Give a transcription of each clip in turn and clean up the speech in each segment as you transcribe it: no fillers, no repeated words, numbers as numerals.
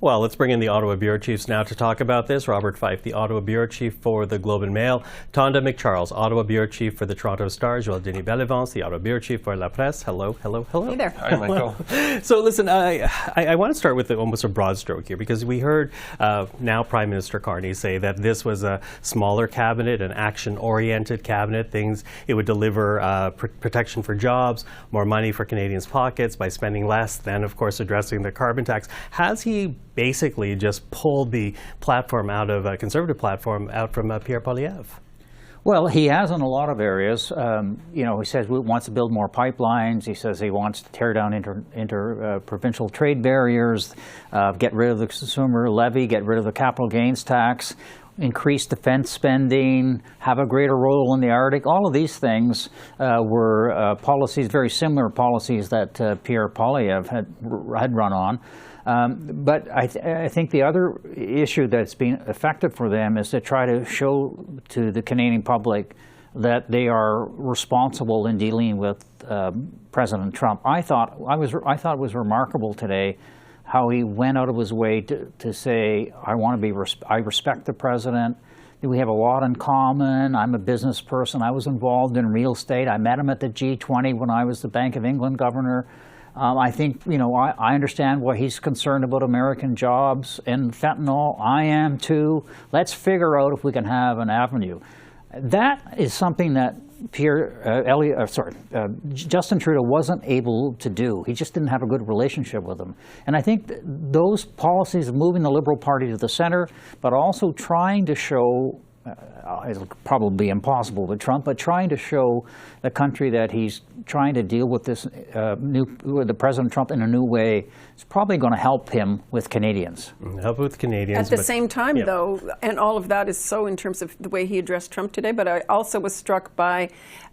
Well, let's bring in the Ottawa Bureau Chiefs now to talk about this. Robert Fife, the Ottawa Bureau Chief for the Globe and Mail. Tonda MacCharles, Ottawa Bureau Chief for the Toronto Star. Joël-Denis Bellavance, the Ottawa Bureau Chief for La Presse. Hello, hello, hello. Hey there. Hi, Michael. So listen, I want to start with almost a broad stroke here, because we heard now Prime Minister Carney say that this was a smaller cabinet, an action-oriented cabinet. It would deliver protection for jobs, more money for Canadians' pockets by spending less than, of course, addressing the carbon tax. Has he basically just pulled the platform out of a conservative platform out from Pierre Poilievre? Well, he has in a lot of areas. You know, he says he wants to build more pipelines. He says he wants to tear down provincial trade barriers, get rid of the consumer levy, get rid of the capital gains tax, increase defense spending, have a greater role in the Arctic. All of these things were policies, very similar policies that Pierre Poilievre had run on. But I think the other issue that's been effective for them is to try to show to the Canadian public that they are responsible in dealing with President Trump. I thought it was remarkable today how he went out of his way to say, I respect the president. We have a lot in common. I'm a business person. I was involved in real estate. I met him at the G20 when I was the Bank of England governor. I think, you know, I understand why he's concerned about American jobs and fentanyl. I am too. Let's figure out if we can have an avenue. That is something that Justin Trudeau wasn't able to do. He just didn't have a good relationship with him. And I think those policies of moving the Liberal Party to the center, but also trying to show, it'll probably be impossible with Trump, but trying to show the country that he's trying to deal with this with President Trump in a new way, is probably going to help him with Canadians. Help with Canadians. At the same time, though, and all of that is so in terms of the way he addressed Trump today, but I also was struck by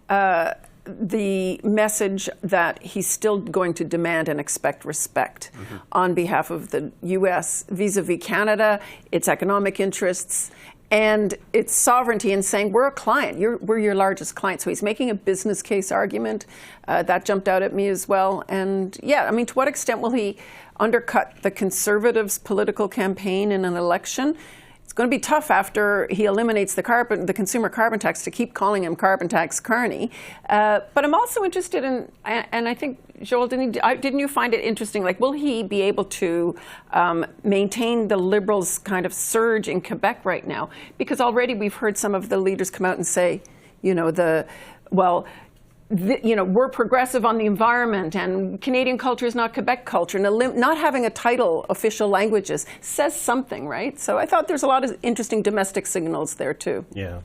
the message that he's still going to demand and expect respect on behalf of the U.S. vis-a-vis Canada, its economic interests, and its sovereignty, in saying we're a client, we're your largest client. So he's making a business case argument. That jumped out at me as well. And yeah, I mean, to what extent will he undercut the Conservatives' political campaign in an election? It's going to be tough after he eliminates the consumer carbon tax to keep calling him Carbon Tax Carney. But I'm also interested in, and I think, Joel, didn't you find it interesting, like, will he be able to maintain the Liberals' kind of surge in Quebec right now? Because already we've heard some of the leaders come out and say, you know, we're progressive on the environment, and Canadian culture is not Quebec culture. And not having a title, official languages, says something, right? So I thought there's a lot of interesting domestic signals there, too. Yeah,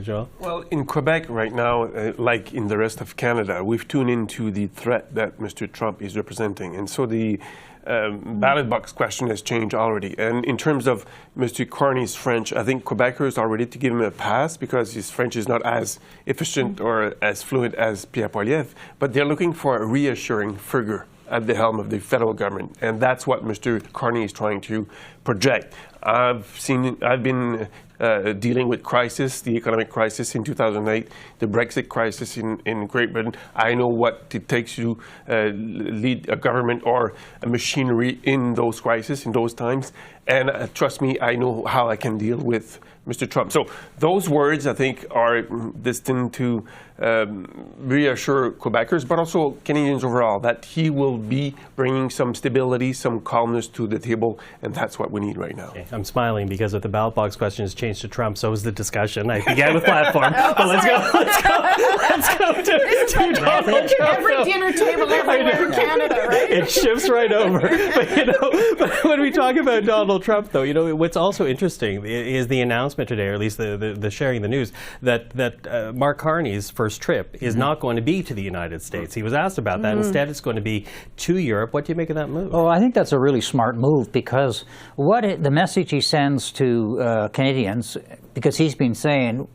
Joel? Well, in Quebec right now, like in the rest of Canada, we've tuned into the threat that Mr. Trump is representing. And so the ballot box question has changed already. And in terms of Mr. Carney's French, I think Quebecers are ready to give him a pass because his French is not as efficient or as fluent as Pierre Poilievre, but they're looking for a reassuring figure at the helm of the federal government. And that's what Mr. Carney is trying to project. I've been dealing with crisis, the economic crisis in 2008, the Brexit crisis in Great Britain. I know what it takes to lead a government or a machinery in those crises, in those times. And trust me, I know how I can deal with Mr. Trump. So those words, I think, are destined to reassure Quebecers, but also Canadians overall, that he will be bringing some stability, some calmness to the table, and that's what we need right now. Okay. I'm smiling because if the ballot box question has changed to Trump, so is the discussion. I began with platform, but let's go to Donald Trump. Every dinner table everywhere in Canada, right? It shifts right over. But when we talk about Donald Trump, though, what's also interesting is the announcement today, or at least the sharing the news, that Mark Carney's first trip is not going to be to the United States. He was asked about that. Instead, it's going to be to Europe. What do you make of that move? Oh, I think that's a really smart move, because the message he sends to Canadians, because he's been saying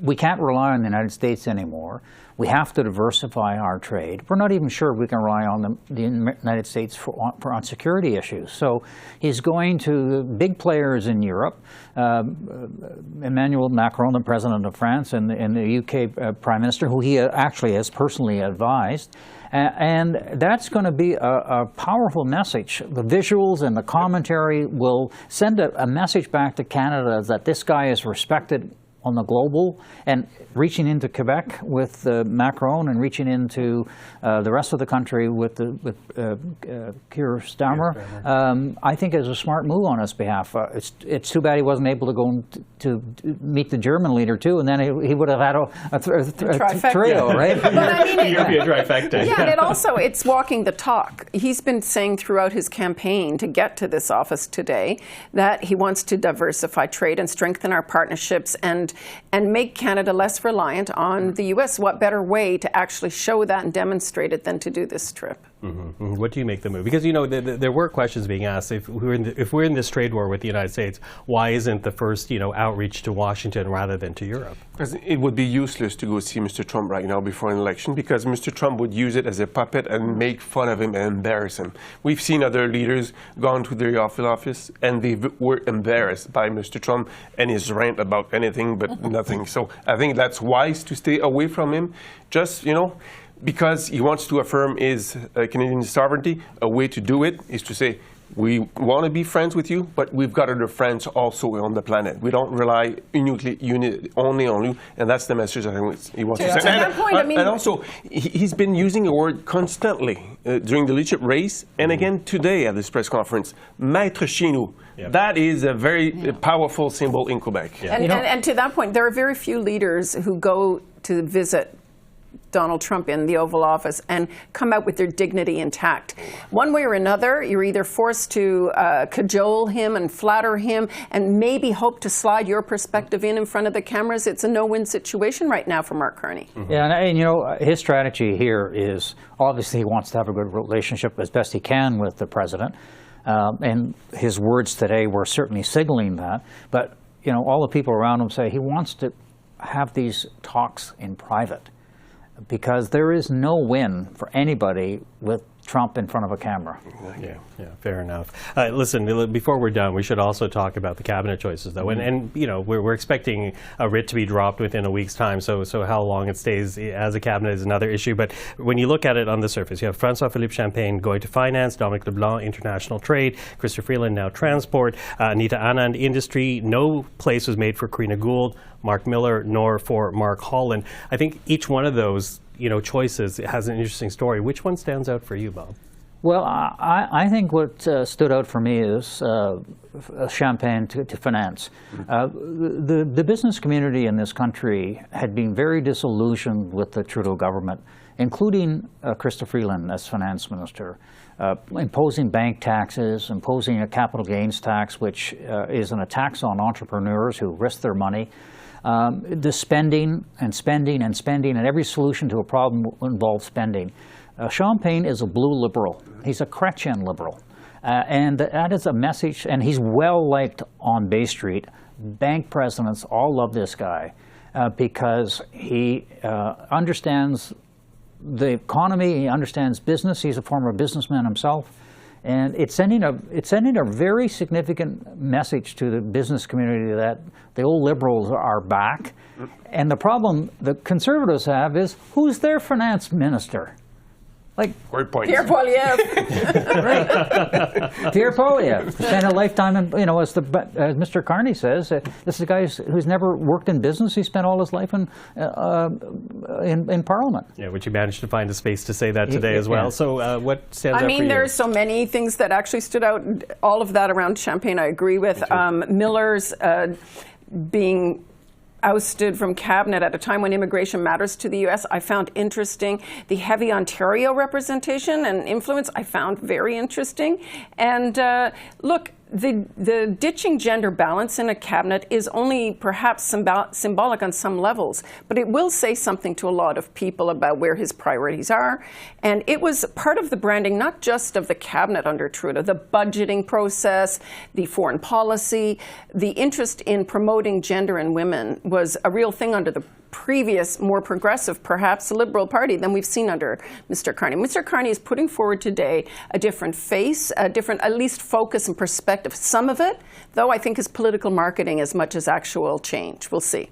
we can't rely on the United States anymore. We have to diversify our trade. We're not even sure we can rely on the United States on security issues. So he's going to the big players in Europe, Emmanuel Macron, the president of France, and the UK Prime Minister, who he actually has personally advised. And that's going to be a powerful message. The visuals and the commentary will send a message back to Canada that this guy is respected on the global, and reaching into Quebec with Macron and reaching into the rest of the country with Keir Starmer, I think is a smart move on his behalf. It's too bad he wasn't able to go to meet the German leader too, and then he would have had a trio, right? But I mean, the European trifecta. Yeah, and it's walking the talk. He's been saying throughout his campaign to get to this office today that he wants to diversify trade and strengthen our partnerships and make Canada less reliant on the U.S. What better way to actually show that and demonstrate it than to do this trip? Mm-hmm. What do you make the move? Because, you know, there were questions being asked. If we're in this trade war with the United States, why isn't the first, outreach to Washington rather than to Europe? Because it would be useless to go see Mr. Trump right now before an election, because Mr. Trump would use it as a puppet and make fun of him and embarrass him. We've seen other leaders gone to their office and they were embarrassed by Mr. Trump and his rant about anything but nothing. So I think that's wise to stay away from him. Just, because he wants to affirm his Canadian sovereignty. A way to do it is to say, we want to be friends with you, but we've got other friends also on the planet. We don't rely only on you, and that's the message I think he wants to say. And also, he's been using a word constantly during the leadership race, and again today at this press conference, maître chez nous. Yep. That is a very powerful symbol in Quebec. Yeah. And to that point, there are very few leaders who go to visit Donald Trump in the Oval Office and come out with their dignity intact. One way or another, you're either forced to cajole him and flatter him and maybe hope to slide your perspective in front of the cameras. It's a no-win situation right now for Mark Carney. Mm-hmm. Yeah, and his strategy here is obviously he wants to have a good relationship as best he can with the president. And his words today were certainly signaling that. But, all the people around him say he wants to have these talks in private, because there is no win for anybody with Trump in front of a camera. Yeah, fair enough. Listen, before we're done, we should also talk about the cabinet choices, though. And we're expecting a writ to be dropped within a week's time, so how long it stays as a cabinet is another issue. But when you look at it on the surface, you have François-Philippe Champagne going to finance, Dominic LeBlanc, international trade, Christopher Freeland now transport, Anita Anand, industry. No place was made for Karina Gould, Mark Miller, nor for Mark Holland. I think each one of those choices has an interesting story. Which one stands out for you, Bob? Well, I think what stood out for me is Champagne to finance. The business community in this country had been very disillusioned with the Trudeau government, including Christopher Freeland as finance minister, imposing bank taxes, imposing a capital gains tax, which is a tax on entrepreneurs who risk their money. The spending and spending and spending, and every solution to a problem involves spending. Champagne is a blue liberal. He's a Chrétien liberal. And that is a message, and he's well liked on Bay Street. Bank presidents all love this guy because he understands the economy, he understands business, he's a former businessman himself. And it's sending a very significant message to the business community that the old liberals are back. And the problem the Conservatives have is, who's their finance minister? Great point. Pierre Poilievre. Right. Pierre Poilievre spent a lifetime in, as Mr. Carney says, this is a guy who's never worked in business. He spent all his life in Parliament. Yeah, which you managed to find a space to say that today as well. Yeah. So what stands out for you? I mean, there's so many things that actually stood out. All of that around Champagne I agree with. Miller's being ousted from cabinet at a time when immigration matters to the U.S. I found interesting. The heavy Ontario representation and influence I found very interesting. And look, the ditching gender balance in a cabinet is only perhaps symbolic on some levels, but it will say something to a lot of people about where his priorities are. And it was part of the branding, not just of the cabinet under Trudeau, the budgeting process, the foreign policy, the interest in promoting gender and women was a real thing under the previous, more progressive, perhaps Liberal Party than we've seen under Mr. Carney. Mr. Carney is putting forward today a different face, a different, at least focus and perspective. Some of it, though, I think is political marketing as much as actual change. We'll see.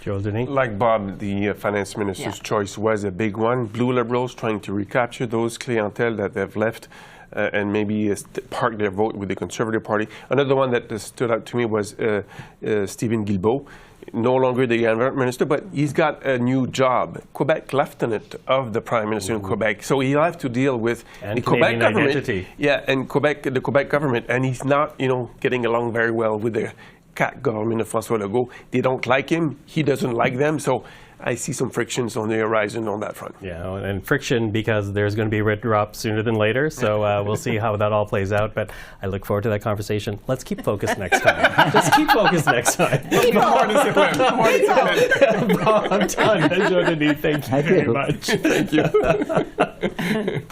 Joël-Denis? Like Bob, the finance minister's choice was a big one. Blue Liberals trying to recapture those clientele that they've left and maybe park their vote with the Conservative Party. Another one that stood out to me was Stephen Guilbeault. No longer the environment minister, but he's got a new job, Quebec lieutenant of the Prime Minister in Quebec. So he'll have to deal with and the Quebec government. Identity. Yeah, and the Quebec government, and he's not, getting along very well with the CAC government of François Legault. They don't like him. He doesn't like them. So I see some frictions on the horizon on that front. Yeah, and friction because there's going to be a red drop sooner than later. So we'll see how that all plays out. But I look forward to that conversation. Let's keep focused next time. Just keep focused next time. More discipline. Bob, Tonda, Joël-Denis, thank you very much. Thank you.